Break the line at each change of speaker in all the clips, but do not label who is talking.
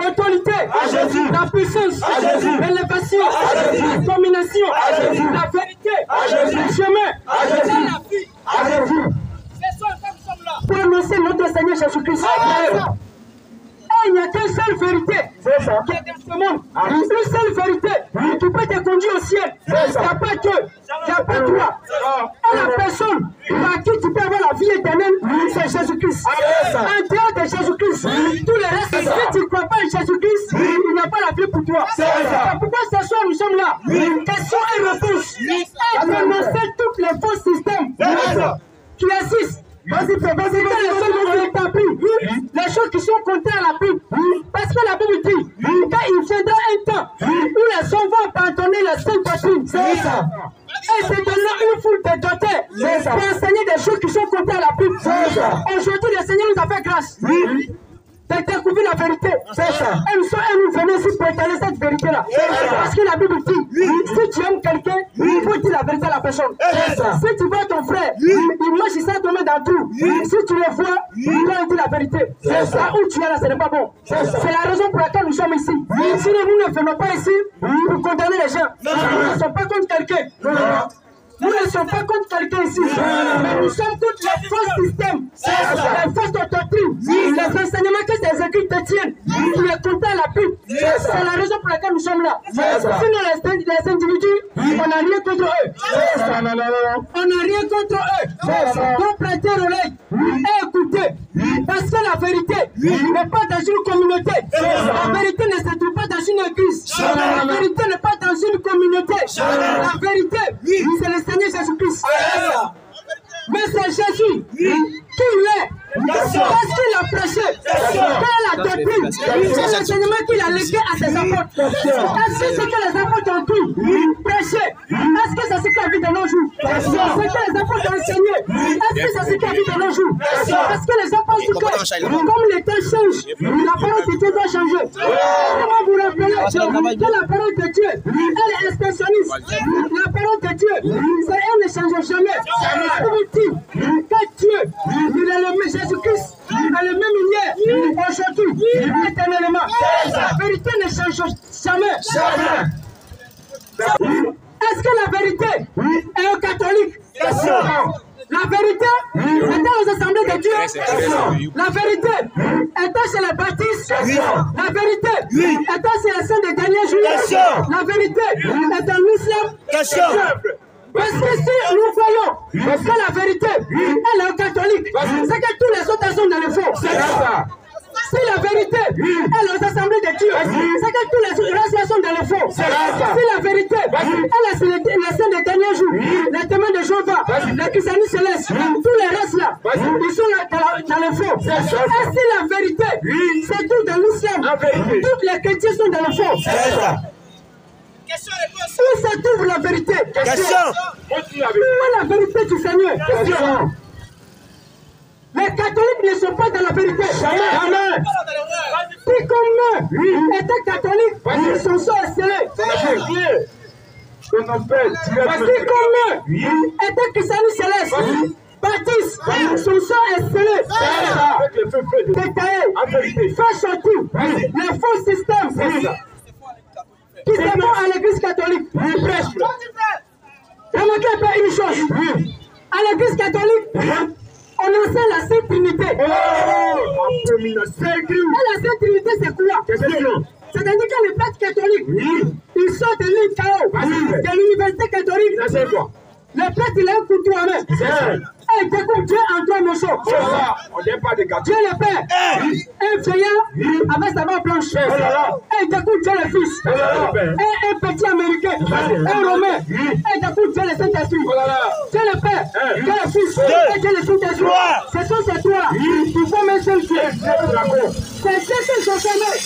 Autorité, la puissance, l'élévation, la domination, la vérité, le chemin, la vie. Pour annoncer notre Seigneur Jésus-Christ. Il n'y a qu'une seule vérité qui est dans ce monde. Une seule vérité qui peut te conduire au ciel. Il n'y a pas Dieu, il n'y a pas toi. Et la personne par qui tu peux avoir la vie éternelle, c'est Jésus-Christ. En dehors de Jésus-Christ, tout le reste, si tu ne crois pas en Jésus-Christ, il n'y a pas la vie pour toi. C'est pourquoi ce soir nous sommes là. Question et réponse. Et dénoncer tous les faux systèmes qui assistent. Vas-y, les choses qui sont contraires à la Bible. Parce que la Bible dit qu'il viendra un temps où les hommes vont abandonner la sainte doctrine. Et c'est donner une foule de docteurs pour enseigner des choses qui sont contraires à la Bible. Aujourd'hui, le Seigneur nous a fait grâce de découvrir la vérité. Et nous venons ici pour étaler cette vérité-là. Parce que la Bible dit, si tu aimes quelqu'un, il faut dire la vérité à la personne. Si tu vois ton frère, il marche, il s'est tombé dans tout. Si tu le vois, il doit dire la vérité. Là où tu es là, ce n'est pas bon. C'est la raison pour laquelle nous sommes ici. Sinon, nous ne venons pas ici pour condamner les gens. Nous ne sommes pas contre quelqu'un. Nous ne sommes pas contre quelqu'un ici, mais nous sommes contre les faux systèmes, les fausses doctrines, les enseignements que ces écrits détiennent, les contraires à la Bible. C'est la raison pour laquelle nous sommes là. Sinon, les individus, on n'a rien contre eux. On n'a rien contre eux. Donc, prêtez l'oreille et écoutez. Parce que la vérité n'est pas dans une communauté. La vérité ne se trouve pas dans une église. La vérité n'est pas dans une communauté. La vérité, c'est le Seigneur Jésus-Christ. Mais c'est Jésus qui est. Parce qu'il a prêché. Quelle la doctrine, c'est l'enseignement qu'il a légué à ses apôtres. Est-ce que ce que les apôtres ont tout prêché? Est-ce que c'est ce qu'il a vu de nos jours? Ce que les apôtres ont enseigné, est-ce que c'est ce qu'il a vu de nos jours? Parce que les apôtres disent que comme les temps changent, la parole de Dieu doit changer. Comment vous rappelez que la parole de Dieu, elle est expressionniste. La parole de Dieu, elle ne change jamais. Vous dit que Dieu, il est le même Jésus-Christ, il est le même hier, aujourd'hui, éternellement. La vérité ne change jamais. Est-ce que la vérité est aux catholiques? La vérité est aux assemblées de Dieu. La vérité est chez les baptistes. La vérité est chez les saints des derniers jours. La vérité est dans l'islam. Parce que si nous voyons que la vérité, elle est aux catholiques, c'est que tous les autres sont dans le faux. Si la vérité, elle est aux assemblées de Dieu, c'est que tous les autres sont dans le faux. Si la vérité, elle est sur les saints des derniers jours, les témoins de Jéhovah, les christianistes célestes, tous les restes là, ils sont dans le faux. Et si la vérité, c'est tout dans l'islam, tous les chrétiens sont dans le faux. Où se trouve la vérité? Question. Où est la vérité du Seigneur? Question. Les catholiques ne sont pas dans la vérité. Jamais. Si comme étaient catholiques, ils sont scellés. Si comme étaient christianistes célestes, baptistes, son sang est scellé. Détaillé. Fait sortir les faux systèmes qui se font à l'église catholique. Remarquez une chose. À l'église catholique, on enseigne la Sainte Trinité. Et la Sainte Trinité, c'est quoi? C'est-à-dire que les prêtres catholiques, ils sortent de l'ICAO, de l'université catholique. Le prêtre, il a un couteau en main. Et il découpe Dieu en trois morceaux. Dieu le Père, un vieillard avec sa main blanche. Et il découpe Dieu le Fils. Et un petit Américain, un Romain. Et il découpe Dieu le Saint-Esprit. Dieu le Père, Dieu le Fils et Dieu le Saint-Esprit. Ce sont ces trois qui forment un seul Dieu. Ces deux qui sont formés.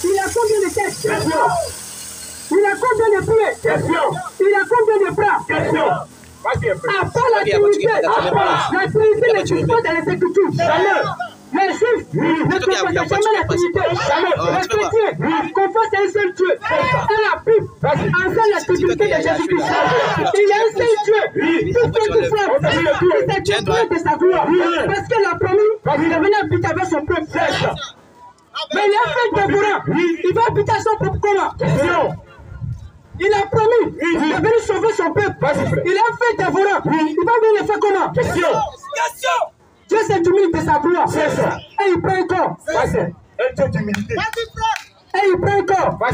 Il y a combien de têtes? Il y a combien de pieds? Il y a combien de bras? À part la Trinité, la Trinité n'existe pas dans les Écritures. Les Juifs ne confessent jamais la Trinité. Les chrétiens confessent un seul Dieu. Et la Bible enseigne la Trinité de Jésus-Christ. Il y a un seul Dieu qui fait du frère, qui s'est de sa gloire. Parce qu'il a promis de venir habiter avec son peuple. Mais il a fait dévorant. Il va habiter son propre coma. Il a promis de venir sauver son peuple. Il a fait dévorant. Il va venir le faire comment? Question. Dieu s'est humilié de sa gloire. Et il prend un corps.
Un Dieu d'humilité.
Et il prend un corps. Et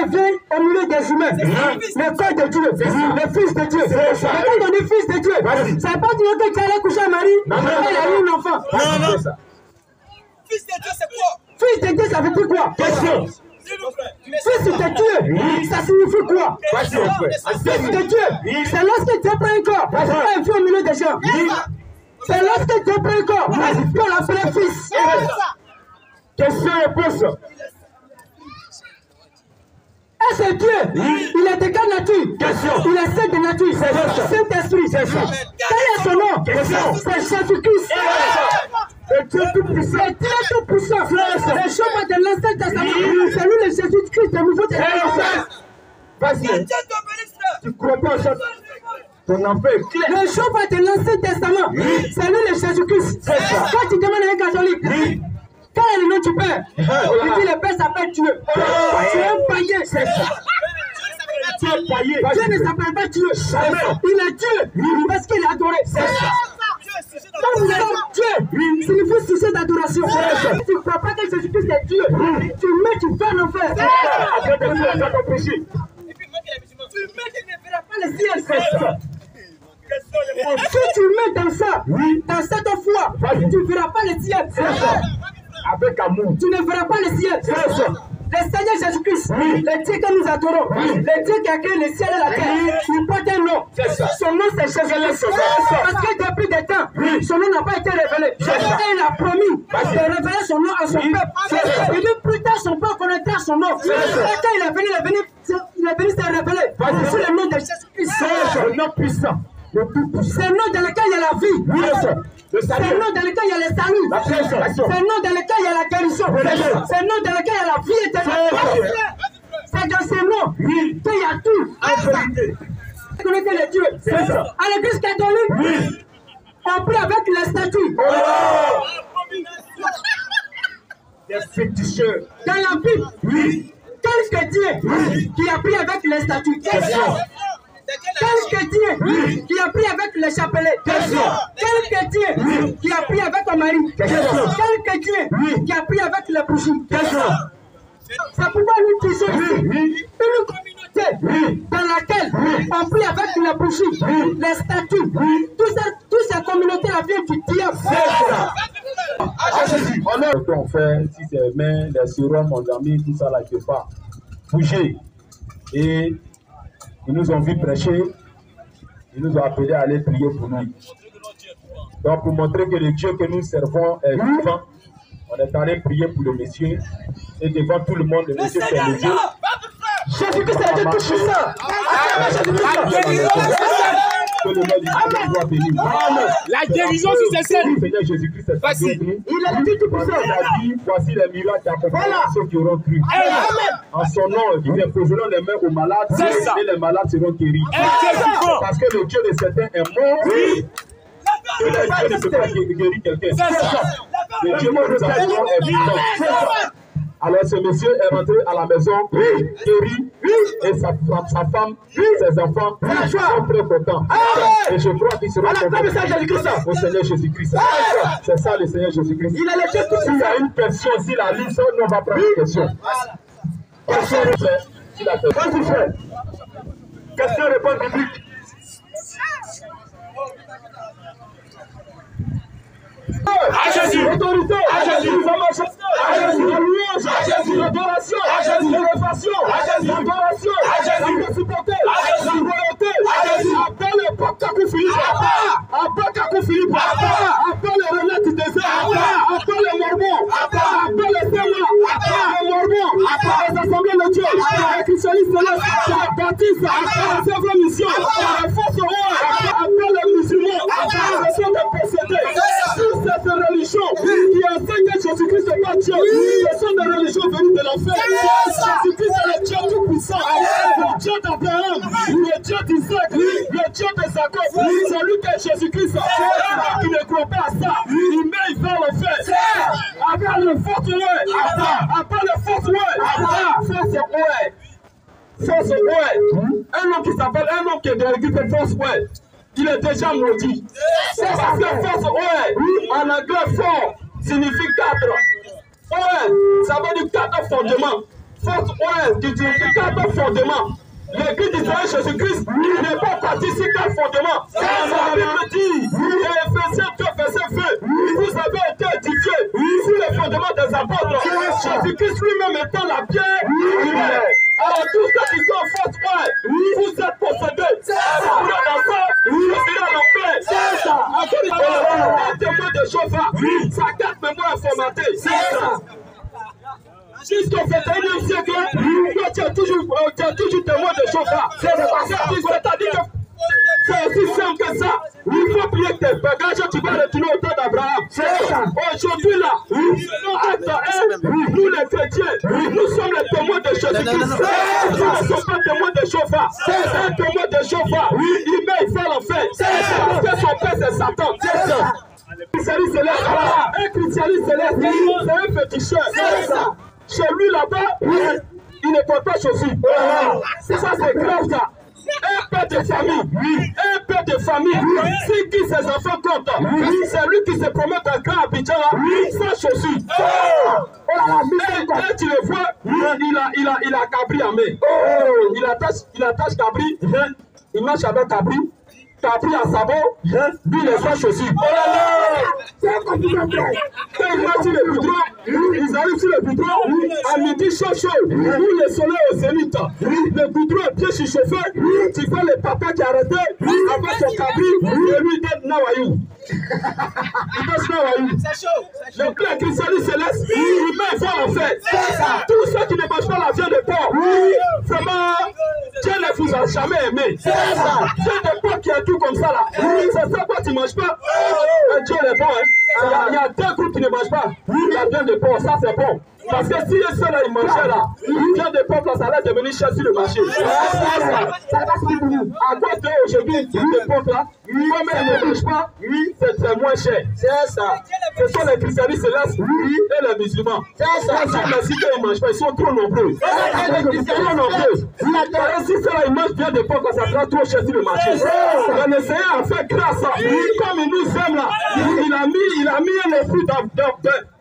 il vient au milieu des humains. Le corps de Dieu. Le fils de Dieu. Et quand on dit fils de Dieu, ça ne veut pas dire que tu allais coucher à Marie. Elle a eu un enfant.
Non.
Fils de Dieu, c'est quoi?
Fils de Dieu, ça veut dire quoi? Question. Fils de Dieu, ça signifie quoi? Fils de Dieu, c'est lorsque Dieu prend un corps et vient au milieu des gens. C'est lorsque Dieu prend un corps pour l'appeler fils.
Question-réponse.
Et c'est Dieu. Il est de quelle nature? Il est saint de nature. Saint-Esprit. Quel est son nom? C'est Jésus-Christ.
Et Dieu tout-puissant.
Les chemins de l'Ancien Testament, c'est lui le Jésus-Christ, le Nouveau Testament.
Vas-y. Tu crois pas à ça? Ton enfer est clair.
Le chemin de l'Ancien Testament, c'est lui le Jésus-Christ. Quand tu demandes à un catholique, quel est le nom du Père? Il dit le Père s'appelle Dieu. Tu es un païen. Dieu ne s'appelle pas Dieu. Il est Dieu parce qu'il est adoré. Quand vous êtes Dieu, signifie sujet d'adoration. Tu ne crois pas que Jésus-Christ est Dieu. Tu vas en enfer. Tu ne verras pas le ciel. Si tu mets dans ça, dans cette foi, tu ne verras pas le ciel.
Avec amour.
Tu ne verras pas le ciel. Le Seigneur Jésus-Christ, le Dieu que nous adorons, le Dieu qui a créé le ciel et la terre, il porte un nom. Son nom c'est Jésus-Christ. Parce que depuis des temps, son nom n'a pas été révélé. Et il a promis de révéler son nom à son peuple. Il dit plus tard son peuple connaîtra son nom. Et quand il est venu se révéler sur le nom de Jésus-Christ.
Le nom puissant.
C'est le nom dans lequel il y a la vie. C'est le nom dans lequel il y a le salut. C'est le nom dans lequel il y a la guérison. C'est le nom dans lequel il y a la vie éternelle. C'est dans ce nom qu'il y a tout. Vous connaissez les dieux. À l'église catholique, on prie avec les statues.
Des féticheurs.
Dans la Bible, quel Dieu qui a pris avec les statues? Quel Dieu qui a pris avec le chapelet? Quel Dieu qui a pris avec ton mari? Quel Dieu qui a pris avec les bougies? C'est pourquoi nous disons une communauté dans laquelle on prie avec les bougies, les statues. Toutes ces communautés-là viennent du diable.
On fait, si c'est mains, les sérums, mon ami, tout ça là, il ne peut pas bouger. Et ils nous ont vu prêcher, ils nous ont appelés à aller prier pour nous. Donc pour montrer que le Dieu que nous servons est vivant, on est allé prier pour le monsieur. Et devant tout le monde, le monsieur c'est le Dieu.
Jésus-Christ est le Dieu tout puissant.
La guérison sur ces scènes.
Seigneur Jésus-Christ est facile.
Il est le Dieu tout puissant.
Il a dit, voici les miracles qui accompagnent ceux qui auront cru. En son nom, ils imposeront les mains aux malades et les malades seront guéris. Parce que le Dieu de certains est mort. Et le Dieu ne peut pas guérir quelqu'un. Le Dieu que nous avons est vivant. Alors ce monsieur est rentré à la maison, guéri, et sa femme, ses enfants sont très contents. Et je crois qu'ils seront contents au Seigneur Jésus-Christ. C'est ça le Seigneur Jésus-Christ. S'il y a une question, s'il a lu ça, on va prendre une question. Question réponse. Vas-y frère. Question réponse publique. À Jésus, l'autorité, à Jésus, la majesté, à Jésus, la louange, à Jésus, l'adoration, à Jésus, l'élévation, à Jésus, l'adoration, à Jésus, la principauté, à Jésus, la royauté, à Jésus, appelle Papa Philippe, appelle Philippe, appelle les relais du désert, appelle les Mormons, appelle les témoins, les Mormons, les assemblées de Dieu, les christianistes célestes, les baptistes, les œuvres mission, les forces royales, appelle les musulmans, les sont des possédés. Cette religion qui enseigne Jésus-Christ n'est pas Dieu. Ce sont des religions venues de l'enfer. Jésus-Christ est le Dieu tout-puissant, le Dieu d'Abraham, le Dieu d'Isaac, le Dieu de Jacob. C'est lui qui est Jésus-Christ. Celui qui ne croit pas à ça, il met vers l'enfer. Avec le fort Force Oil. Un homme qui s'appelle, un homme qui est de l'équipe Force Oil. Il est déjà maudit. Parce que Force Oil, en anglais, fort signifie 4. Oil, ça veut dire 4 fondements. Force Oil, qui signifie 4 fondements. L'église d'Israël Jésus-Christ n'est pas parti sur 4 fondements. La Bible dit, Éphésiens 2, verset 20, vous avez été édifiés sur les fondements des apôtres. Jésus-Christ lui-même étant la pierre. Alors tous ceux qui sont en force, vous êtes possédés. Vous êtes dans ça, vous êtes dans l'enfer. Un témoin de chauffard, sa carte mémoire informatée. Jusqu'au 21e siècle, toi tu as toujours témoin de chauffard. C'est-à-dire que c'est aussi simple que ça. Il faut plier tes bagages, tu vas retourner au temps d'Abraham. Aujourd'hui là, acte 1, nous les chrétiens, nous sommes les témoins de Jésus-Christ. Nous ne sommes pas témoins de chauffard. Un témoin de chauffard, il met, il fait l'enfer. Parce que son père c'est Satan. Un christianisme céleste, c'est un féticheur. Chez lui là-bas, il ne porte pas chaussures. Ça c'est grave ça. Un père de famille, c'est qui ses enfants comptent. C'est lui qui se promène dans grand Abidjan sans chaussures. Et tu le vois, il a cabri en main. Il attache cabri, il marche avec cabri. Cabri à sabot, lui il est sans chaussures. Quand ils marchent sur le goudron, ils arrivent sur le goudron, à midi chaud, où le soleil au zénith. Le goudron est bien chauffé, tu vois le papa qui a arrêté avec son cabri, et lui dit Nawayou. Le plein christianisme céleste, il met fort en fait. Tous ceux qui ne mangent pas la viande de porc, vraiment, Dieu ne vous a jamais aimé. Viande de porc qui est tout comme ça là. C'est ça quoi tu ne manges pas. Dieu est bon. Il y a 2 groupes qui ne mangent pas. La viande de porc, ça c'est bon. Parce que si les seuls là ils mangeaient là, viande de porc là, ça allait devenir cher sur le marché. À quoi aujourd'hui, viande de porc là, comme elle ne mange pas, c'est moins cher. C'est ça. Ce sont les christianistes célestes et les musulmans. C'est ça. Merci qu'ils ne mangent pas, ils sont trop nombreux. Trop nombreux. Si ceux-là ils mangent viande de porc, ça sera trop cher sur le marché. Le Seigneur a fait grâce. Comme il nous aime là, il a mis un esprit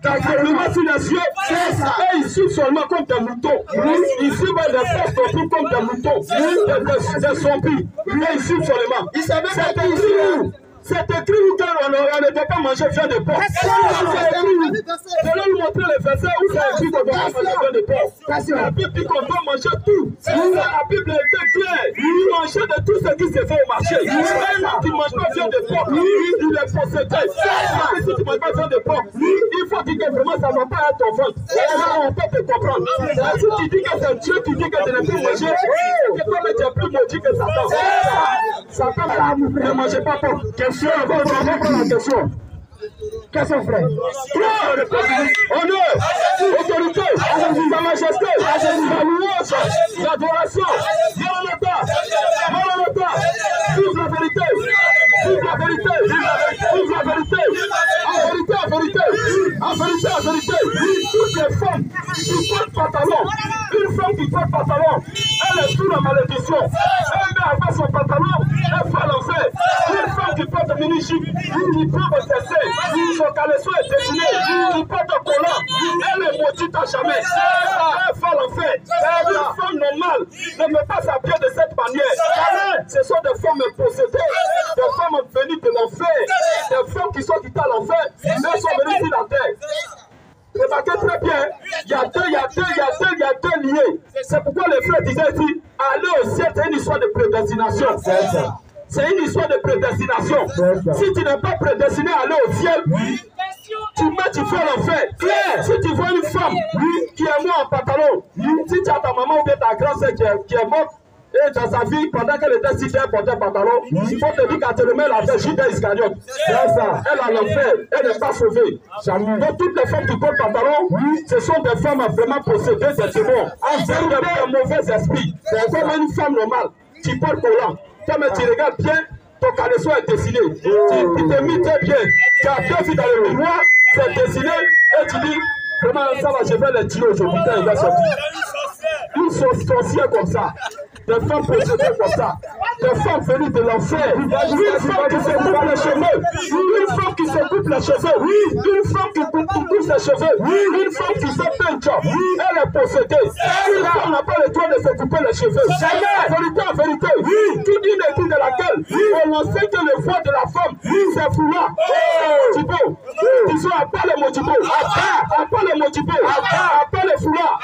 d'agrément sur les cieux. Et ils suivent seulement comme des moutons. Ils suivent des forces d'autrui comme des moutons. Des zombies. Et ils suivent seulement. C'est écrit où on ne doit pas manger viande de porc. Je vais vous montrer les versets où c'est écrit qu'on doit manger viande de porc. La Bible dit qu'on doit manger tout. La Bible est claire. Manger de tout ce qui se fait au marché. Un homme qui ne mange pas viande de porc, il est possédé. Si tu ne manges pas viande de porc, il faut dire que vraiment ça ne va pas être ton ventre. On peut te comprendre. Si tu dis que c'est Dieu qui dit que tu n'as plus mangé, c'est que toi-même tu es plus maudit que Satan. Satan ne mangeait pas porc. Question, on va prendre la question. Question, frère. Honneur, autorité, sa majesté, sa louange, l'adoration, Maranatha, vive la vérité, vive la vérité, vive la vérité, en vérité, toutes les femmes qui portent pantalon, une femme qui porte pantalon, elle est sous la malédiction, elle met avec son pantalon, elle fait l'enfer, une femme qui porte mini-jupe, qui prend votre essai, son caleçon est dessiné, qui porte un collant, elle est maudite à jamais, elle fait l'enfer, une femme normale ne met pas sa pied de cette manière, ce sont des femmes possédées, des femmes venues de l'enfer, des femmes qui sont quittées à l'enfer, elles sont venues sur la terre. Remarquez très bien, il y a deux liés. C'est pourquoi les frères disaient ici, aller au ciel, c'est une histoire de prédestination. C'est une histoire de prédestination. Si tu n'es pas prédestiné à aller au ciel, tu fais l'enfer. Si tu vois une femme qui est morte en pantalon, si tu as ta maman ou bien ta grand-sœur qui est morte, et dans sa vie, pendant qu'elle était si elle portait pantalon, il faut te dire qu'elle te remet la tête Judas Iscariote. Elle a l'enfer, elle n'est pas sauvée. Donc toutes les femmes qui portent pantalon, ce sont des femmes vraiment possédées des démons. C'est des mauvais esprits. C'est comme une femme normale qui porte collant. Comme tu regardes bien, ton caleçon est dessiné. Tu te mis très bien. Tu as bien vu dans le miroir, c'est dessiné. Et tu dis, vraiment, ça va, je vais les tuer aujourd'hui. Il va sortir. Ils sont sorciers comme ça. Des femmes possédées comme ça. Des femmes venues de l'enfer. Une femme qui se coupe les cheveux. Une femme qui se coupe les cheveux. Une femme qui coupe ses cheveux. Une femme qui se peint. Elle est possédée. Une femme n'a pas le droit de se couper les cheveux. En vérité, toute une église de laquelle on enseigne que le voix de la femme, c'est foulard. Mojibo. Ils sont à part les Mojibo. À part les Mojibo. À part les foulards.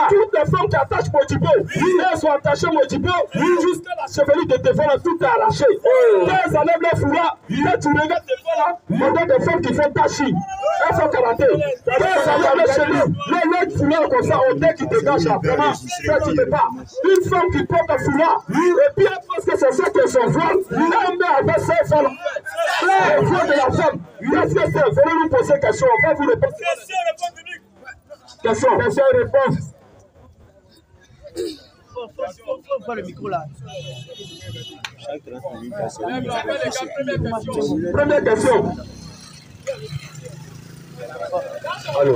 Toutes les femmes qui attachent Mojibo, elles sont attachées Mojibo jusqu'à la chevelure de devant là, tout est arraché. Elles enlèvent les foulards. Quand tu regardes devant là, on a des femmes qui font tachi. Elles font karaté. Elles enlèvent les cheveux. Les foulards comme ça, on dit qu'ils dégagent là. Vraiment, ça tu ne peux pas. Une femme qui porte un foulard, et puis elle pense que c'est ça qui est son voile. Elle met avec ses femmes. Le voile de la femme. Qu'est-ce que c'est? Venez nous poser une question. On va vous répondre. Question, réponse.
Faut le micro là.
Première question. Allô.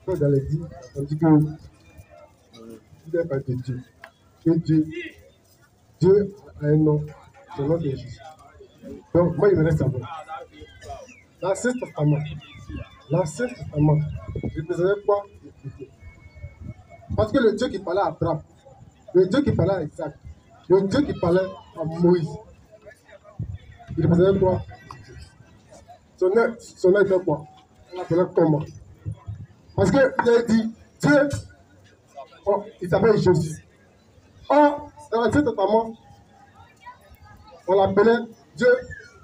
Dans les dits, on dit que il n'est pas de Dieu. Que Dieu a un nom, son nom est Jésus. Donc, moi, il me reste à voir. L'Ancien Testament représentait quoi? Parce que le Dieu qui parlait à Abraham, le Dieu qui parlait à Isaac, le Dieu qui parlait à Moïse, il représentait quoi? Son nom était quoi? On l'appelait comment? Parce qu'il a dit Dieu, il s'appelle Jésus. Or, dans l'Ancien Testament, on l'appelait Dieu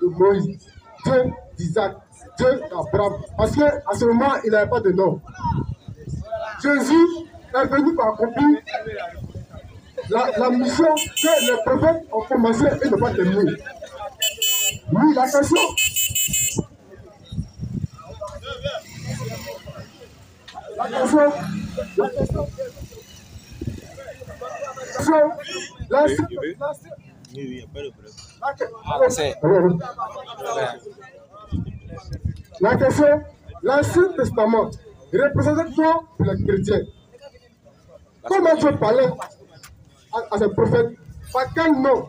de Moïse, Dieu d'Isaac, Dieu d'Abraham. Parce qu'à ce moment, il n'avait pas de nom. Jésus est venu pour accomplir la mission que les prophètes ont commencé et ne pas terminer. Oui, la question. La question, l'Ancien Testament représente quoi pour les chrétiens? Comment Dieu parlait à ses prophètes? Par quel nom?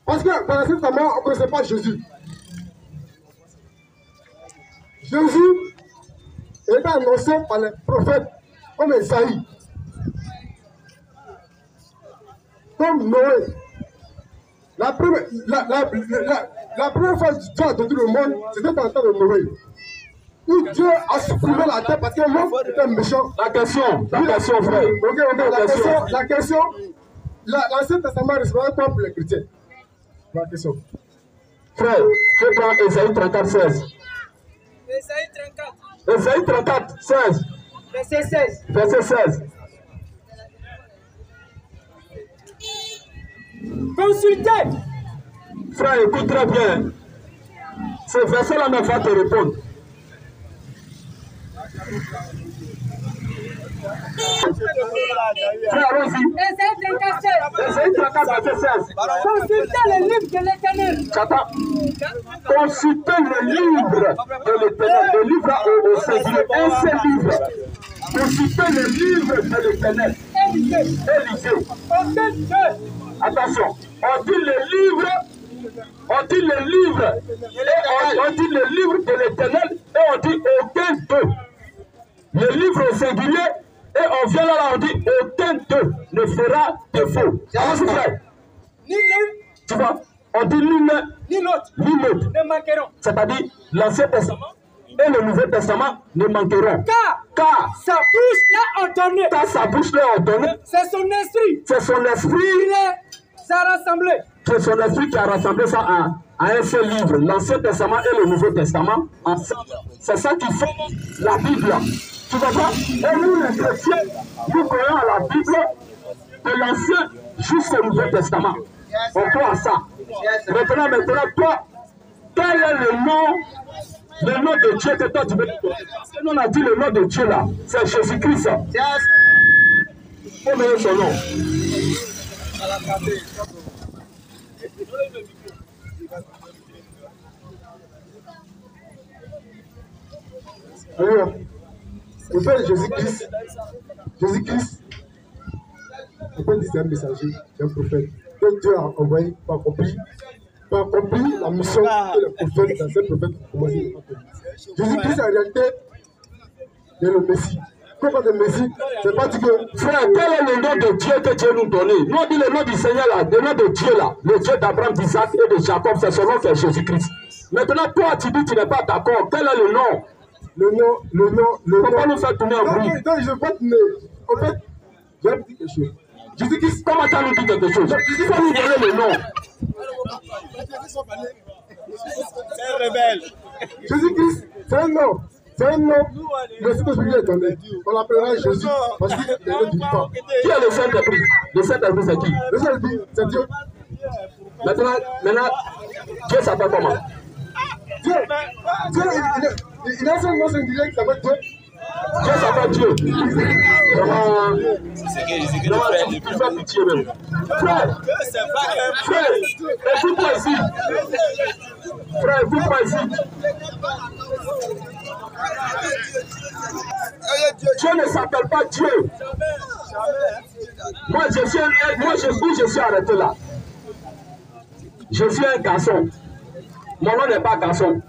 Parce que dans l'Ancien Testament, on ne connaissait pas Jésus. Jésus était annoncé par les prophètes comme Esaïe, comme Noé. La première fois que Dieu a entendu le monde, c'était dans le temps de Noé. Où Dieu a supprimé la terre parce que l'homme était méchant.
La question, frère.
La question, l'Ancien Testament représente quoi pour les chrétiens? La question.
Frère, je prends Esaïe 34, 16. Esaïe 34, 16.
Verset 16.
Verset 16.
Consultez.
Frère, écoute très bien. Ce verset-là ne va te répondre. Frère, allons-y. Esaïe 34, verset 16.
Consultez le livre de l'Éternel.
Consultez le livre de l'Éternel. Le livre au singulier. Un seul livre. Consultez le livre de l'Éternel. Élisée. Attention. On dit le livre. On dit le livre. Et on dit le livre de l'Éternel. Et on dit aucun d'eux. Le livre au singulier. Et on vient là, on dit aucun d'eux ne fera défaut. Tu vois, on dit ni l'autre
ne manqueront.
C'est-à-dire l'Ancien Testament et le Nouveau Testament ne manqueront. Car
sa bouche l'a ordonné.
Car sa bouche l'a ordonné.
C'est son esprit.
C'est son esprit.
Il a rassemblé.
C'est son esprit qui a rassemblé ça à un seul livre. L'Ancien Testament et le Nouveau Testament. C'est ça qui fait la Bible. Tu vois pas? Et nous, les chrétiens, nous croyons à la Bible de l'Ancien jusqu'au Nouveau Testament. On croit à ça. Maintenant, toi, quel est le nom de Dieu que toi tu veux dire? Parce que nous, on a dit le nom de Dieu là. C'est Jésus-Christ. Comment est son nom?
Le Père Jésus-Christ, on peut dire c'est un messager, c'est un prophète. Que Dieu a envoyé pour accomplir la mission que le prophète, dans ce prophète, a commencé à accomplir. Jésus-Christ, en réalité, est le Messie. Comment le Messie, c'est pas dit que.
Frère, quel est le nom de Dieu que Dieu nous donne? Nous on dit le nom du Seigneur là, le nom de Dieu là, le Dieu d'Abraham, d'Isaac et de Jacob, c'est son nom qui est Jésus-Christ. Maintenant, toi, tu dis que tu n'es pas d'accord. Quel est le nom?
Le nom.
Pourquoi nous faire tourner en bruit?
Non, je ne veux pas tourner. En fait, je vais vous dire quelque chose. Jésus-Christ,
comment tu as nous dit quelque chose? Il faut nous donner le nom.
C'est un rebelle.
Jésus-Christ, c'est un nom. C'est un nom. Le Saint-Esprit est donné. On l'appellera Jésus parce qu'il est le vivant.
Qui est le Saint-Esprit? Le Saint-Esprit, c'est qui?
Le Saint-Esprit, c'est Dieu.
Maintenant, Dieu s'appelle comment?
Dieu, il a son nom singulier qui s'appelle Dieu.
Dieu s'appelle Dieu.
C'est que le frère.
Tu fais pitié même. Frère, écoute-moi ici. Frère, écoute-moi ici. Dieu ne s'appelle pas Dieu. Moi, je suis arrêté là. Je suis un garçon. Mon nom n'est pas garçon.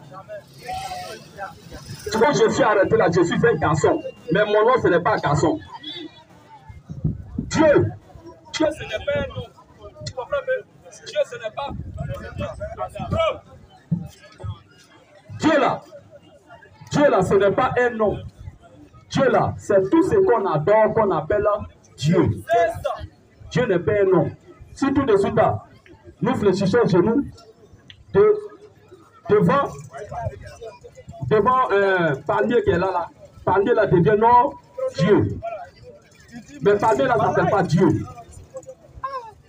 Tu vois, je suis arrêté là, je suis un garçon. Mais mon nom, ce n'est pas garçon. Dieu, ce n'est pas un nom. Tu comprends? Dieu, ce n'est pas. Dieu là, ce n'est pas un nom. Dieu là, c'est tout ce qu'on adore, qu'on appelle Dieu. Dieu n'est pas un nom. Si tout de suite là, nous fléchissons chez nous, devant un panier qui est là, panier là devient non Dieu. Mais panier là, ça ne s'appelle pas Dieu.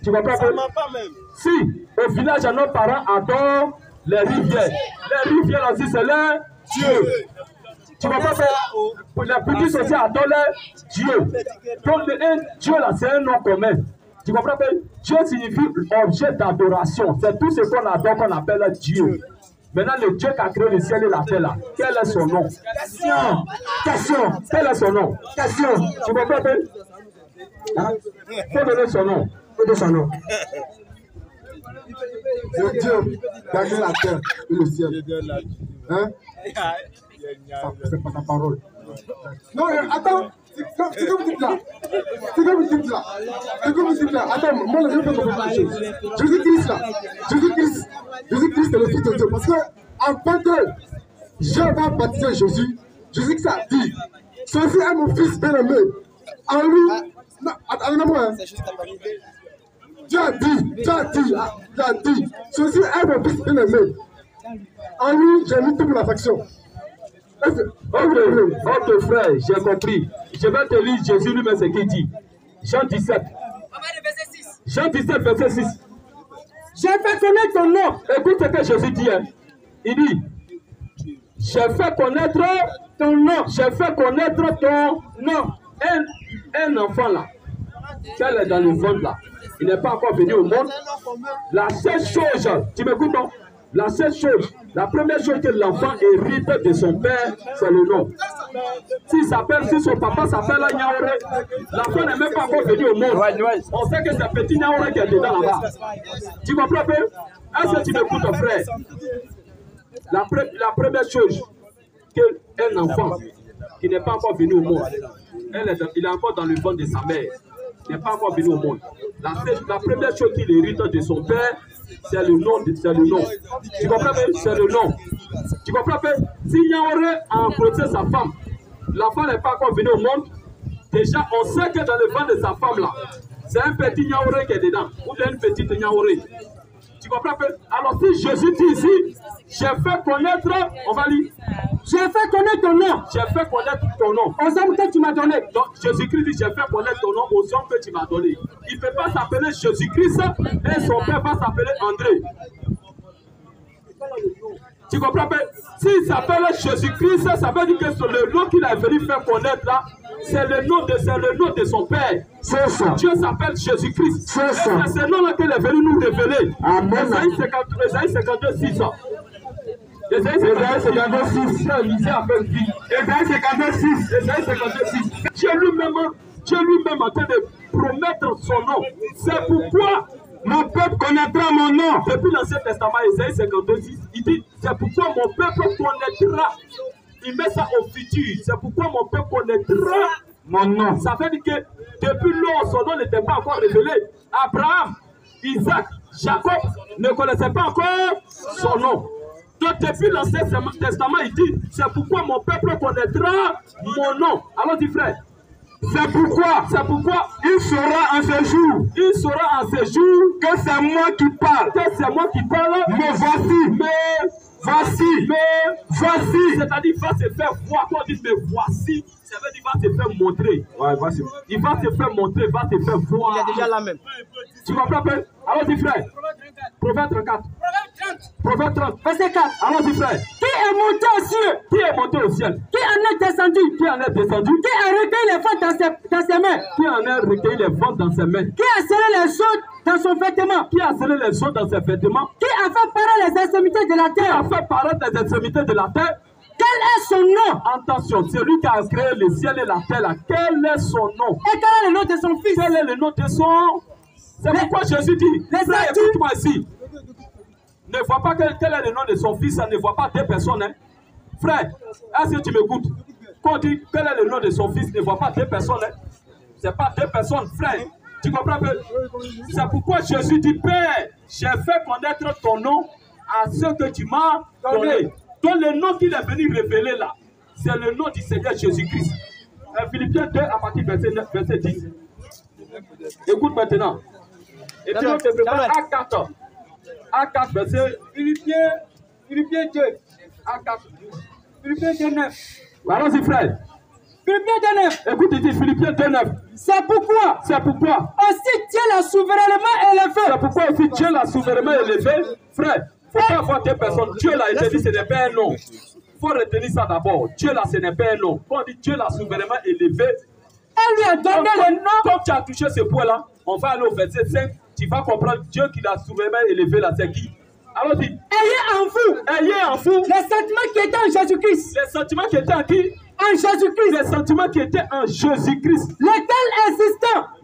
Tu comprends pas? Si, au village, nos parents adorent les rivières. Les rivières là aussi, c'est leur Dieu. Tu comprends pas? Pour les petits aussi adorent Dieu. Donc, Dieu là, c'est un nom commun. Tu comprends pas? Dieu signifie objet d'adoration. C'est tout ce qu'on adore qu'on appelle Dieu. Maintenant, le Dieu qui a créé le ciel et la terre là, quel est son nom? Question. Quel est son nom? Question. Tu comprends pas? Faut donner son nom. Faut donner son nom.
C'est Dieu qui a créé la terre et le ciel. Hein? C'est pas ta parole. Non, attends. C'est comme vous dites là. C'est comme vous dites là. C'est comme vous dites là. Attends, moi, je vais faire comprendre une chose. Jésus-Christ là. Jésus-Christ est le Fils de Dieu. Parce que, en tant que Jean va baptiser Jésus, Jésus-Christ a dit, ceci est mon Fils bien-aimé. En lui, non, attendez-moi. Dieu a dit, ceci est mon Fils bien-aimé. En lui, j'ai mis toute l'affection.
Ok, frère, j'ai compris. Je vais te lire Jésus lui-même ce qu'il dit. Jean 17. Jean 17, verset 6. J'ai fait connaître ton nom. Écoute ce que Jésus dit. Hein. Il dit, j'ai fait connaître ton nom. J'ai fait connaître ton nom. Un enfant là, qu'elle est dans le ventre là, il n'est pas encore venu au monde. La seule chose, tu m'écoutes non? La seule chose, la première chose que l'enfant hérite de son père, c'est le nom. Si son papa s'appelle Niaouré, l'enfant n'est même pas encore venu au monde. On sait que c'est petit Niaouré qui est dedans là-bas. Tu comprends peu? Est-ce que tu m'écoutes ton frère? La première chose qu'un enfant qui n'est pas encore venu au monde, il est encore dans le ventre de sa mère, n'est pas encore venu au monde. La première chose qu'il hérite de son père, c'est le nom. Tu comprends? C'est le nom. Tu comprends? Si Niaouré a emprunté sa femme, l'enfant n'est pas encore venu au monde. Déjà, on sait que dans le ventre de sa femme là, c'est un petit Niaouré qui est dedans, ou bien une petite Niaouré. Tu comprends? Alors si Jésus dit ici, j'ai fait connaître, on va lire. J'ai fait connaître ton nom. J'ai fait connaître ton nom. Aux hommes que tu m'as donné. Donc Jésus-Christ dit, j'ai fait connaître ton nom aux hommes que tu m'as donné. Il ne peut pas s'appeler Jésus-Christ et son père va s'appeler André. Tu comprends? S'il s'appelle Jésus-Christ, ça veut dire que c'est le nom qu'il a venu faire connaître là. C'est le nom de son père. C'est ça. Dieu s'appelle Jésus-Christ. C'est ça. C'est ce nom-là qu'il est venu nous révéler. Amen. Ésaïe 52, 6. Ésaïe 56. Lisez avec vie. Ésaïe 56. Ésaïe 56. Dieu lui-même en train de promettre son nom. C'est pourquoi mon peuple connaîtra mon nom. Depuis l'Ancien Testament, Ésaïe 56, il dit, c'est pourquoi mon peuple connaîtra. Il met ça au futur. C'est pourquoi mon peuple connaîtra mon nom. Ça veut dire que depuis lors, son nom n'était pas encore révélé. Abraham, Isaac, Jacob ne connaissaient pas encore son nom. Donc depuis l'Ancien Testament, il dit, c'est pourquoi mon peuple connaîtra mon nom. Alors dit frère, c'est pourquoi il saura en ce jour que c'est moi qui parle. Mais voici. C'est-à-dire, il va se faire voir. Quand on dit mais voici, ça veut dire il va se faire montrer. Ouais, voici. Il va se faire montrer, il va se faire voir.
Il est déjà là même.
Tu comprends pas? Alors dis frère. Proverbe 34. Proverbe 30. Verset 4. Alors dis frère.
Qui est monté aux cieux?
Qui est monté au ciel?
Qui en est descendu?
Qui en est descendu?
Qui a recueilli les vents dans ses mains?
Qui en a recueilli les vents dans ses mains?
Qui a scellé les choses dans son vêtement?
Qui a scellé les choses dans ses vêtements?
Qui a fait paraître les extrémités de la
Qui a
terre?
fait paraître les extrémités de la terre?
Quel est son nom?
Attention, c'est lui qui a créé le ciel et la terre là. Quel est son nom?
Et quel est le nom de son fils?
Quel est le nom de son? C'est pourquoi Jésus dit, frère, écoute-moi ici. Ne vois pas quel est le nom de son fils, ça ne voit pas deux personnes. Hein. Frère, est-ce que tu m'écoutes? Quand on dit quel est le nom de son fils, ne voit pas deux personnes. Hein. Ce n'est pas deux personnes, frère. Tu comprends pas? C'est pourquoi Jésus dit, Père, j'ai fait connaître ton nom à ceux que tu m'as donné. Donc le nom qu'il est venu révéler là, c'est le nom du Seigneur Jésus-Christ. Philippiens 2 à partir du verset 10. Écoute maintenant. Et puis on te prépare à 4. À 4 verset. Philippiens 2. À 4. Philippiens 2, 9. Allons-y frère.
Philippiens 2, 9.
Écoute ici, Philippiens 2, 9.
C'est pourquoi aussi Dieu l'a souverainement élevé.
C'est pourquoi aussi Dieu l'a souverainement élevé. Frère, il ne faut pas avoir deux personnes. Dieu l'a été dit, ce n'est pas un nom. Il faut retenir ça d'abord. Dieu là, ce n'est pas un nom. Quand on dit Dieu l'a souverainement élevé,
elle lui a donné le nom.
Comme tu as touché ce point-là, on va aller au verset 5. Tu vas comprendre Dieu qui l'a souverainement élevé là, c'est qui? Alors dis. Ayez en vous.
Les sentiments qui étaient en Jésus-Christ.
Les sentiments qui étaient en qui?
En Jésus-Christ.
Les sentiments qui étaient en Jésus-Christ.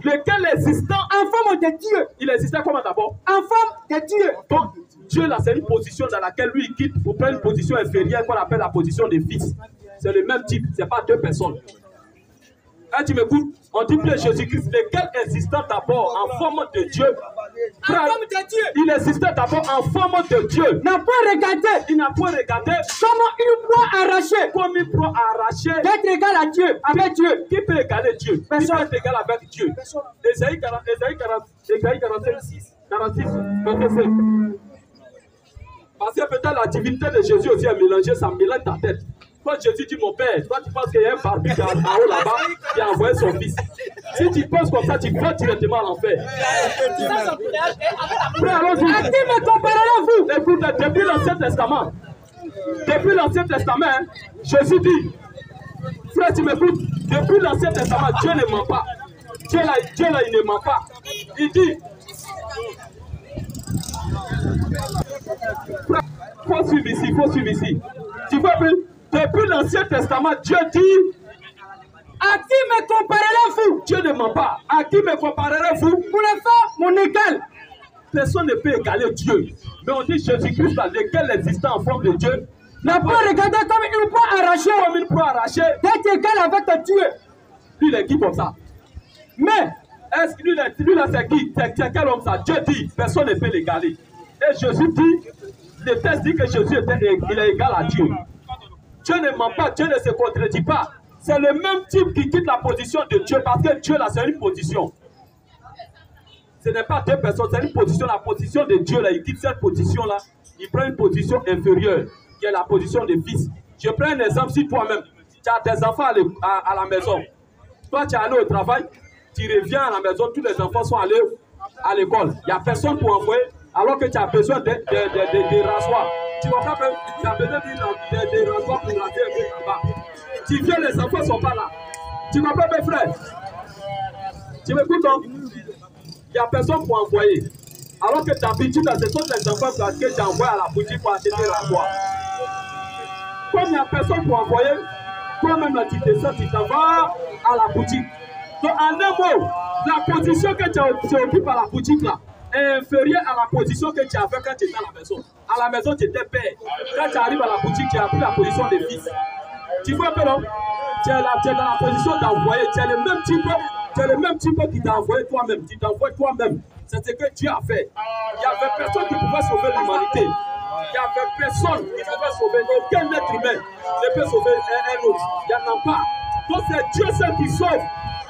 Lesquels existant en forme de Dieu.
Il existait comment d'abord?
En forme de Dieu.
Donc, Dieu là, c'est une position dans laquelle lui il quitte pour prendre une position inférieure qu'on appelle la position de fils. C'est le même type, ce n'est pas deux personnes. Hein, tu m'écoutes? On dit que Jésus-Christ, lequel existant d'abord en forme de Dieu.
En forme de Dieu.
Il existait d'abord en forme de Dieu.
N'a pas regardé.
Il n'a pas regardé
comment il peut arracher.
Comme il peut arracher.
D'être égal à Dieu, avec Dieu.
Qui peut égaler Dieu?
Personne.
Qui peut être égal avec Dieu? Ésaïe 46, verset 5. Parce que peut-être la divinité de Jésus aussi est mélangée, ça mélange ta tête. Quand Jésus dit mon père, toi tu penses qu'il y a un barbu en haut là-bas qui a envoyé son fils. Si tu penses comme ça, tu vas directement à l'enfer. Frère, allons-y.
À qui me comparerez-vous?
Écoute, depuis l'Ancien Testament, hein, Jésus dit, frère, tu m'écoutes, depuis l'Ancien Testament, Dieu ne ment pas. Dieu là, il ne ment pas. Il dit, faut suivre ici. Tu vois, depuis l'Ancien Testament, Dieu dit,
à qui me comparerez-vous?
Dieu ne ment pas. À qui me comparerez-vous?
Pour le faire mon égal.
Personne ne peut égaler Dieu. Mais on dit Jésus-Christ, là, lequel existant en forme de Dieu,
n'a pas regardé comme il peut arracher.
Comme il peut arracher.
D'être égal avec Dieu.
Lui, il est qui comme ça? Mais, est-ce que lui là, c'est qui? C'est quel homme ça? Dieu dit, personne ne peut l'égaler. Et Jésus dit, le texte dit que Jésus il est égal à Dieu. Dieu ne ment pas, Dieu ne se contredit pas. C'est le même type qui quitte la position de Dieu, parce que Dieu là, c'est une position. Ce n'est pas deux personnes, c'est une position. La position de Dieu là, il quitte cette position là, il prend une position inférieure, qui est la position de fils. Je prends un exemple sur toi-même. Tu as des enfants à la maison. Toi, tu es allé au travail, tu reviens à la maison, tous les enfants sont allés à l'école. Il n'y a personne pour envoyer, alors que tu as besoin de rasoirs. Tu comprends que tu as besoin de rasoirs pour raser un peu là-bas. Tu viens, les enfants ne sont pas là. Tu comprends, mes frères? Tu m'écoutes, non? Il n'y a personne pour envoyer. Alors que d'habitude, ce sont les enfants que tu envoies à la boutique pour acheter la rasoir. Comme il n'y a personne pour envoyer, toi-même là, tu descends, tu t'en vas à la boutique. Donc, en un mot, la position que tu occupes à la boutique là est inférieure à la position que tu avais quand tu étais à la maison. À la maison, tu étais père. Quand tu arrives à la boutique, tu as pris la position de fils. Tu vois un peu, non? Tu es dans la position d'envoyer. Tu es le même type qui t'a envoyé toi-même. Tu t'envoies toi-même. C'est ce que Dieu a fait. Il n'y avait personne qui pouvait sauver l'humanité. Il n'y avait personne qui pouvait sauver. Aucun être humain ne peut sauver un autre. Il n'y en a pas. Donc c'est Dieu seul qui sauve.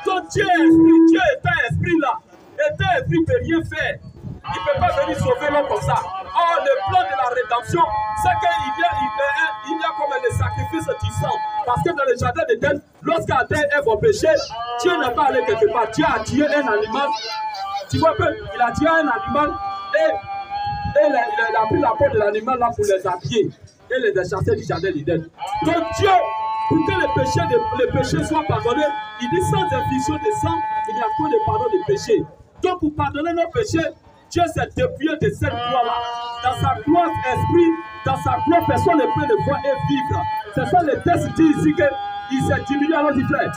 Donc Dieu est esprit. Dieu est un esprit là. Et un esprit ne peut rien faire. Il ne peut pas venir sauver l'homme comme ça. Or, le plan de la rédemption, c'est qu'il y a comme le sacrifice du sang. Parce que dans le jardin d'Éden, lorsqu'Adam et Ève ont péché, Dieu n'est pas allé quelque part. Dieu a tué un animal. Tu vois un peu, il a tué un animal et il a pris la peau de l'animal là pour les habiller et les chasser du jardin d'Éden. Donc Dieu, pour que les péchés soient pardonnés, il dit sans infusion de sang, il n'y a pas de pardon des péchés. Donc pour pardonner nos péchés, Dieu s'est dépouillé de cette gloire-là. Dans sa gloire esprit, dans sa gloire, personne ne peut le voir et vivre. C'est ça le texte dit ici qu'il s'est diminué à notre frère.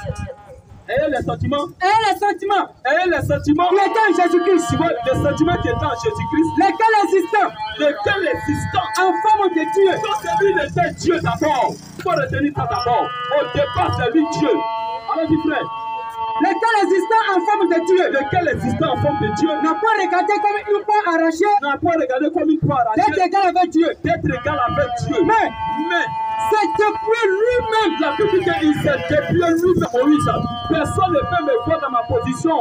Ayez les sentiments.
Ayez les sentiments.
Ayez les sentiments.
Qui étaient en Jésus-Christ.
Les sentiments qui étaient en Jésus-Christ.
Lesquels existants.
Lesquels existants.
En forme de Dieu.
Donc c'est lui était Dieu d'abord. Il faut retenir ça d'abord. Au départ, c'est lui Dieu. Alors dit frère.
Lesquels existants en forme de Dieu.
Lesquels existants en forme de Dieu.
N'a pas regardé comme une poire arrachée.
N'a pas regardé comme une poire arrachée.
D'être égal avec Dieu.
D'être égal avec Dieu.
Mais c'est depuis lui-même.
La Bible dit qu'il s'est dépouillé lui-même. Moïse. Personne ne peut me voir dans ma position.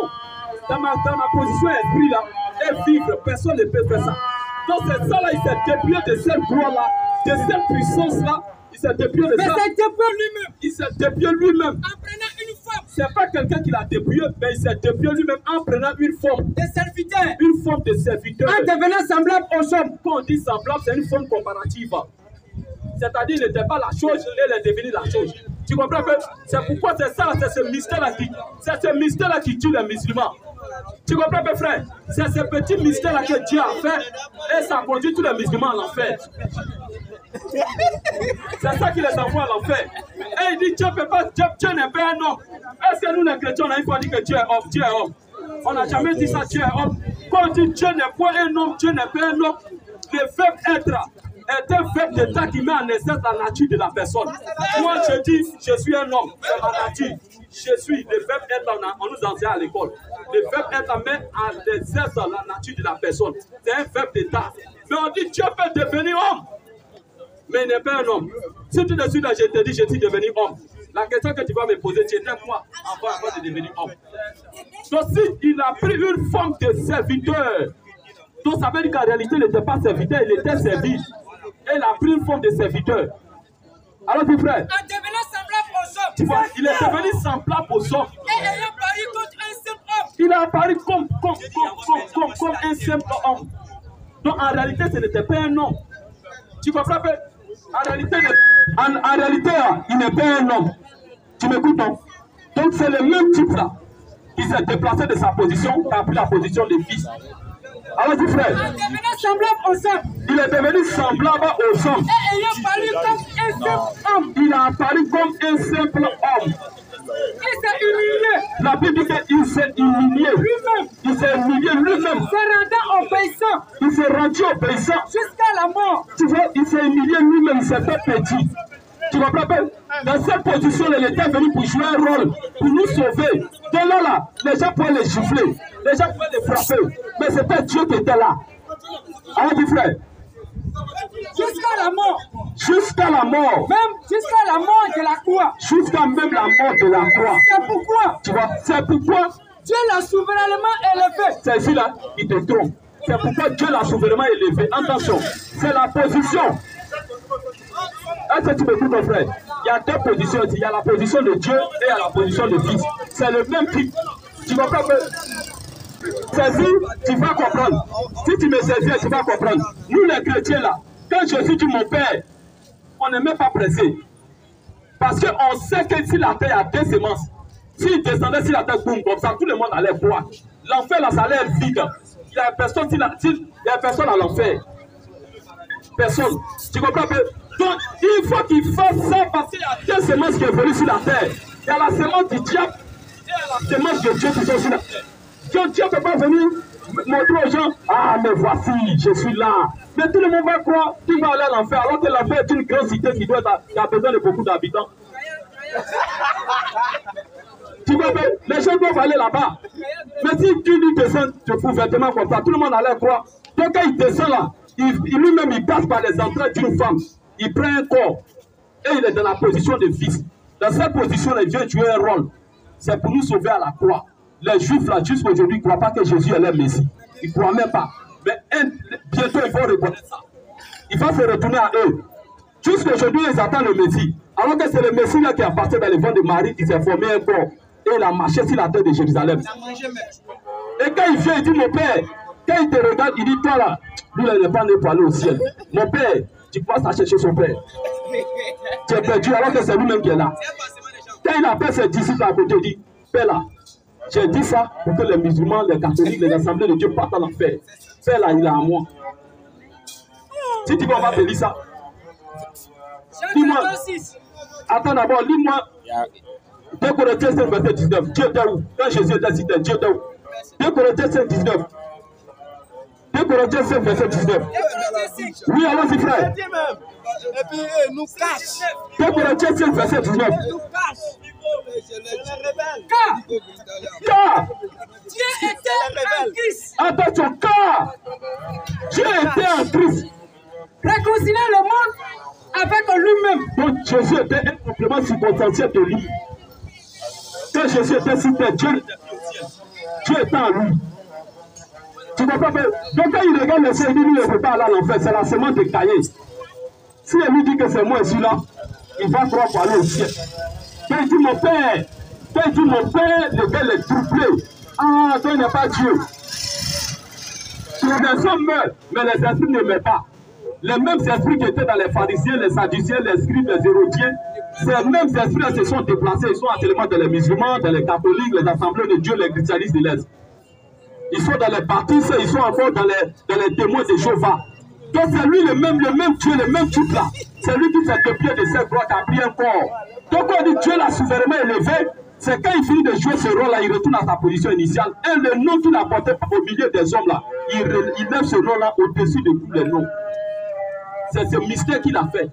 Dans ma position esprit là. Et vivre. Personne ne peut faire ça. Donc c'est ça là. Il s'est dépouillé de cette gloire là. De cette puissance là. Il s'est dépouillé de ça.
Mais c'est depuis lui-même.
Il s'est dépouillé lui-même.
En prenant une forme.
C'est pas quelqu'un qui l'a dépouillé, mais il s'est dépouillé lui-même en prenant une forme
de serviteur.
Une forme de serviteur.
En devenant semblable aux hommes.
Quand on dit semblable, c'est une forme comparative. C'est-à-dire qu'il n'était pas la chose, il est devenu la chose. Tu comprends que c'est pourquoi c'est ça, c'est ce mystère-là qui tue les musulmans. Tu comprends que frère? C'est ce petit mystère-là que Dieu a fait et ça conduit tous les musulmans à l'enfer. C'est ça qui les envoie à l'enfer. Et il dit Dieu n'est pas un homme. Est-ce que nous les chrétiens on a une fois dit que Dieu est homme? Dieu est homme. On n'a jamais dit ça, Dieu est homme. Quand on dit Dieu n'est pas un homme, Dieu n'est pas un homme, le verbe être est un verbe d'état qui met en essence la nature de la personne. Moi je dis je suis un homme, c'est ma nature. Je suis, le verbe être, on nous enseigne à l'école. Le verbe être met en essence la nature de la personne. C'est un verbe d'état. Mais on dit Dieu peut devenir homme. Mais il n'est pas un homme. Si tout de suite là, je te dis, je suis devenu homme. La question que tu vas me poser, tu étais quoi avant de devenir homme? Donc si il a pris une forme de serviteur, donc ça veut dire qu'en réalité, il n'était pas serviteur, il était servi. Et il a pris une forme de serviteur. Alors mon frère,
en devenant semblable aux hommes,
tu vois, il est devenu semblable aux hommes.
Et ayant paru contre un simple homme.
Il a apparu comme un simple homme. Donc en réalité, ce n'était pas un homme. Tu comprends pas? En réalité, il n'est pas un homme. Tu m'écoutes, non? Donc c'est le même type là qui s'est déplacé de sa position, qui a pris la position de fils. Alors dis frère,
En devenant semblable aux hommes.
il est devenu semblable aux hommes.
Et ayant paru comme un simple homme.
Il a apparu comme un simple homme.
Il s'est humilié.
La Bible dit qu'il s'est humilié.
Lui-même.
Il s'est humilié lui-même.
Se rendant obéissant.
Il s'est rendu obéissant.
Jusqu'à la mort.
Tu vois, il s'est humilié lui-même, il s'est fait petit. Tu comprends pas? Dans cette position, il était venu pour jouer un rôle, pour nous sauver. Donc là, les gens pouvaient les gifler, les gens pouvaient les frapper. Mais c'était Dieu qui était là. Alors, dit frère,
Jusqu'à la mort.
jusqu'à la mort,
Même jusqu'à la mort de la croix.
jusqu'à même la mort de la croix.
C'est pourquoi
Tu vois, c'est pourquoi,
Dieu l'a souverainement élevé.
c'est ici là, il te trompe. C'est pourquoi Dieu l'a souverainement élevé. Attention, c'est la position. Est-ce que tu m'écoutes, mon frère? Il y a deux positions ici. Il y a la position de Dieu et il y a la position de Fils. C'est le même type. Tu comprends que saisis, tu vas comprendre. Si tu me saisis, tu vas comprendre. Nous les chrétiens là, quand Jésus dit mon Père, on n'est même pas pressé. Parce qu'on sait que si la terre a deux semences, s'il descendait sur la terre, boum, comme ça, tout le monde allait boire. L'enfer là, ça allait être vide. Il n'y a personne, il y a personne à l'enfer. Personne. Tu comprends que Donc, il faut qu'il fasse ça parce qu'il y a deux semences qui évoluent sur la terre. Il y a la semence du diable et la semence de Dieu qui sont sur la terre. Donc, Dieu ne peut pas venir montrer aux gens, ah, mais voici, je suis là. Mais tout le monde va croire qu'il va aller à l'enfer, alors que l'enfer est une grande cité qui a besoin de beaucoup d'habitants. Tu vois, les gens doivent aller là-bas. Mais si tu lui descends, tu fous vêtements comme ça, tout le monde allait croire. Donc quand il descend là, lui-même il passe par les entrailles d'une femme. Il prend un corps et il est dans la position de fils. Dans cette position, il vient jouer un rôle. C'est pour nous sauver à la croix. Les Juifs là, jusqu'à aujourd'hui, ne croient pas que Jésus est le Messie. Ils ne croient même pas. Mais bientôt, ils vont reconnaître ça. Il va se retourner à eux. Jusqu'à aujourd'hui, ils attendent le Messie. Alors que c'est le Messie là qui est parti dans les vents de Marie qui s'est formé un corps. Et il a marché sur la terre de Jérusalem. Et quand il vient, il dit, mon père, quand il te regarde, il dit, toi là, lui là, il n'est pas né pour aller au ciel. Mon père, tu passes à chercher son père. Tu es perdu alors que c'est lui-même qui est là. Quand il appelle ses disciples à côté, il dit, père là, j'ai dit ça pour que les musulmans, les catholiques, les assemblées de Dieu partent en enfer. Père là, il est à moi. Si tu veux, on va te lire ça. Dis-moi. Attends d'abord, lis-moi. 2 Corinthiens 5, verset 19. Dieu était où? Quand Jésus était cité, Dieu était où? 2 Corinthiens 5, 19. 2 Corinthiens 5, verset 19. Oui, allons-y, frère.
Et puis, nous cache.
2 Corinthiens 5, verset 19. Car
Dieu était en Christ.
Attention, car Dieu était en Christ.
Réconcilier le monde avec lui-même.
Donc Jésus était un complément circonstanciel de lui. Quand Jésus était sur terre, Dieu était en lui. Tu ne vois pas. Donc quand il regarde le ciel, il dit, lui, il ne peut pas aller à l'enfer. C'est la semence de Caïn. Si elle lui dit que c'est moi ici là, il va croire pour aller au ciel. Quand il dit mon père, le gars est troublé. Ah, toi, il n'est pas Dieu. Les hommes meurent, mais les esprits ne meurent pas. Les mêmes esprits qui étaient dans les pharisiens, les sadduciens, les scribes, les hérodiens, ces mêmes esprits se sont déplacés. Ils sont actuellement dans les musulmans, dans les catholiques, les assemblées de Dieu, les christianistes de l'Est. Ils sont dans les baptistes, ils sont encore dans les témoins de Jéhovah. Donc c'est lui le même Dieu, le même type là. C'est lui qui fait que pied de cette droite a pris un corps. Donc quand on dit Dieu l'a souverainement élevé, c'est quand il finit de jouer ce rôle-là, il retourne à sa position initiale. Et le nom qu'il a porté au milieu des hommes là, il lève ce nom-là au-dessus de tous les noms. C'est ce mystère qu'il a fait.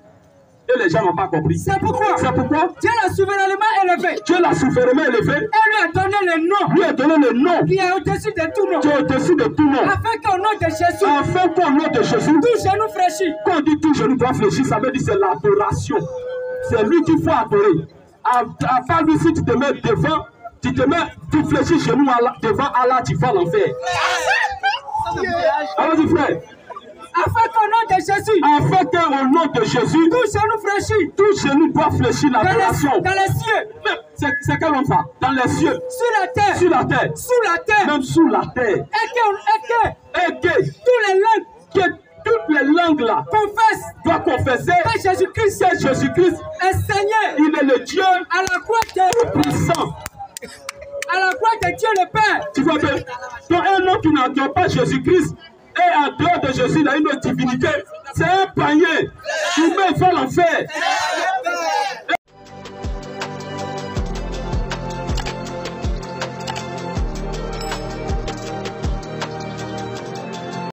Et les gens n'ont pas compris.
C'est pourquoi Dieu l'a souverainement élevé.
Dieu l'a souverainement élevé.
Et lui a donné le nom.
Lui a donné le nom.
Qui est au-dessus de tout nom.
Qui est au-dessus de tout nom.
Afin qu'au nom de Jésus.
Afin qu'au nom de Jésus.
Tout genou fléchit.
Quand on dit tout genou doit fléchir, ça veut dire c'est l'adoration. C'est lui qu'il faut adorer. À part lui, si tu te mets devant, tu fléchis genou devant Allah, tu vas à l'enfer. Allons-y, frère.
Afin qu'au nom de Jésus.
Afin qu'au nom de Jésus.
Tout genou fléchit.
Tout genou doit fléchir l'adoration.
Dans les cieux.
C'est quel homme ça? Dans les cieux.
Sur la terre.
Sur la terre.
Sous la terre.
Même sous la terre.
Et que
toutes les langues là doivent confesser
que Jésus-Christ
est Seigneur. Il est le Dieu
à la croix de
puissant.
À la croix de Dieu le Père.
Tu vois bien? Donc un homme qui n'adore pas Jésus-Christ et en dehors de Jésus, il a une autre divinité. C'est un